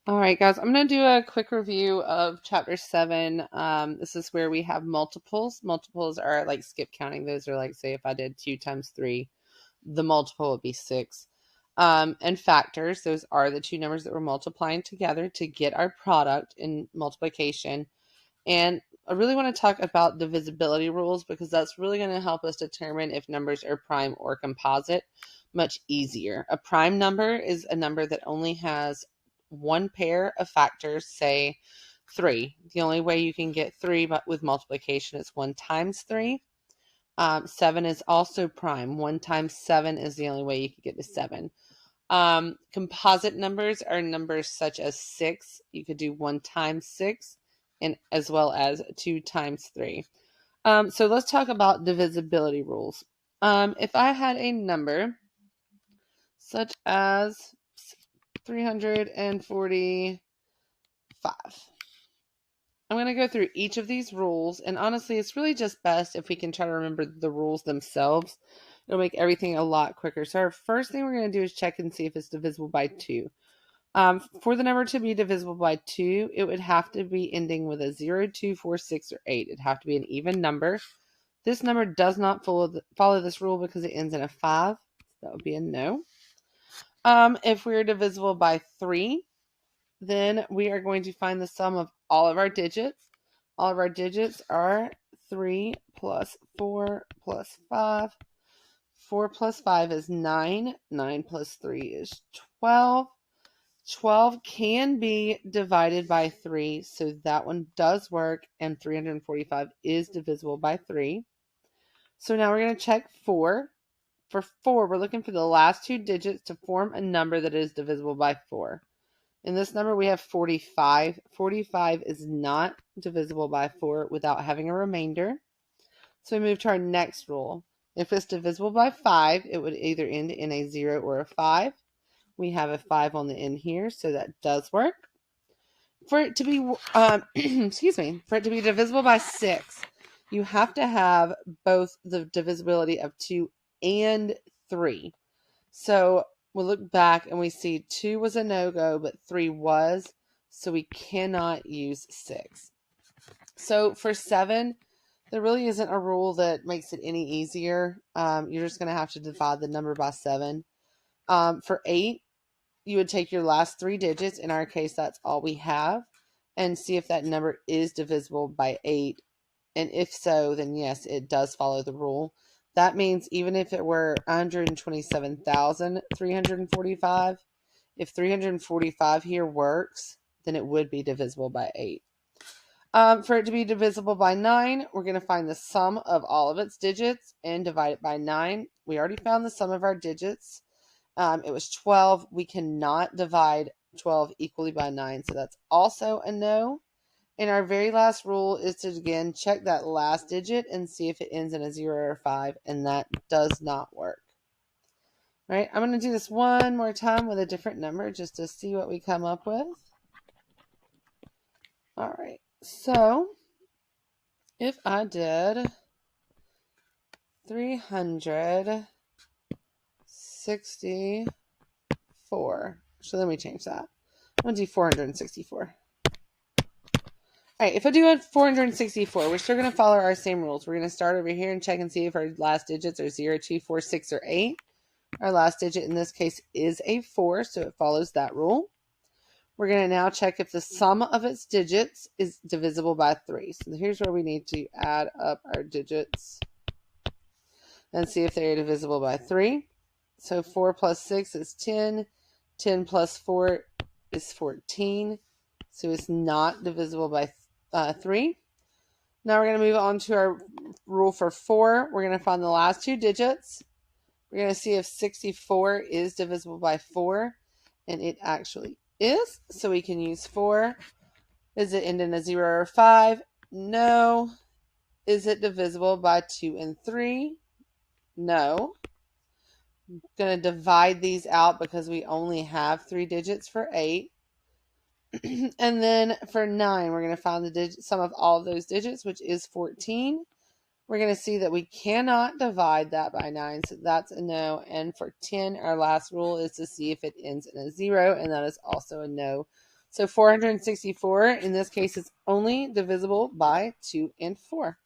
All right, guys, I'm going to do a quick review of chapter 7. This is where we have multiples. Multiples are like skip counting. Those are like, say, if I did 2 times 3, the multiple would be 6. And factors, those are the two numbers that we're multiplying together to get our product in multiplication. And I really want to talk about divisibility rules because that's really going to help us determine if numbers are prime or composite much easier. A prime number is a number that only has one pair of factors, say 3. The only way you can get 3 but with multiplication is 1 times 3. 7 is also prime. 1 times 7 is the only way you can get to 7. Composite numbers are numbers such as 6. You could do 1 times 6 and as well as 2 times 3. So let's talk about divisibility rules. If I had a number such as 345, I'm going to go through each of these rules, and honestly, it's really just best if we can try to remember the rules themselves. It'll make everything a lot quicker. So our first thing we're going to do is check and see if it's divisible by 2. For the number to be divisible by 2, it would have to be ending with a 0, 2, 4, 6, or 8. It'd have to be an even number. This number does not follow this rule because it ends in a 5. That would be a no. If we're divisible by 3, then we are going to find the sum of all of our digits. All of our digits are 3 plus 4 plus 5. 4 plus 5 is 9. 9 plus 3 is 12. 12 can be divided by 3, so that one does work, and 345 is divisible by 3. So now we're going to check 4. For 4, we're looking for the last two digits to form a number that is divisible by 4. In this number, we have 45. 45 is not divisible by 4 without having a remainder. So we move to our next rule. If it's divisible by 5, it would either end in a 0 or a 5. We have a 5 on the end here, so that does work. For it to be, for it to be divisible by 6, you have to have both the divisibility of 2 and 3. So we'll look back and we see 2 was a no-go, but 3 was, so we cannot use 6. So for 7, there really isn't a rule that makes it any easier. You're just going to have to divide the number by 7. For 8, you would take your last 3 digits, in our case that's all we have, and see if that number is divisible by 8. And if so, then yes, it does follow the rule. That means even if it were 127,345, if 345 here works, then it would be divisible by 8. For it to be divisible by 9, we're going to find the sum of all of its digits and divide it by 9. We already found the sum of our digits. It was 12. We cannot divide 12 equally by 9, so that's also a no. And our very last rule is to, again, check that last digit and see if it ends in a 0 or a 5, and that does not work. All right, I'm going to do this one more time with a different number just to see what we come up with. All right, so if I did 364, so let me change that. I'm going to do 464. All right, if I do a 464, we're still going to follow our same rules. We're going to start over here and check and see if our last digits are 0, 2, 4, 6, or 8. Our last digit in this case is a 4, so it follows that rule. We're going to now check if the sum of its digits is divisible by 3. So here's where we need to add up our digits and see if they're divisible by 3. So 4 plus 6 is 10. 10 plus 4 is 14. So it's not divisible by 3. Now we're going to move on to our rule for 4. We're going to find the last two digits. We're going to see if 64 is divisible by 4, and it actually is. So we can use 4. Is it end in a 0 or 5? No. Is it divisible by 2 and 3? No. I'm going to divide these out because we only have 3 digits for 8. And then for 9, we're going to find the sum of all of those digits, which is 14. We're going to see that we cannot divide that by 9, so that's a no. And for 10, our last rule is to see if it ends in a 0, and that is also a no. So 464, in this case, is only divisible by 2 and 4.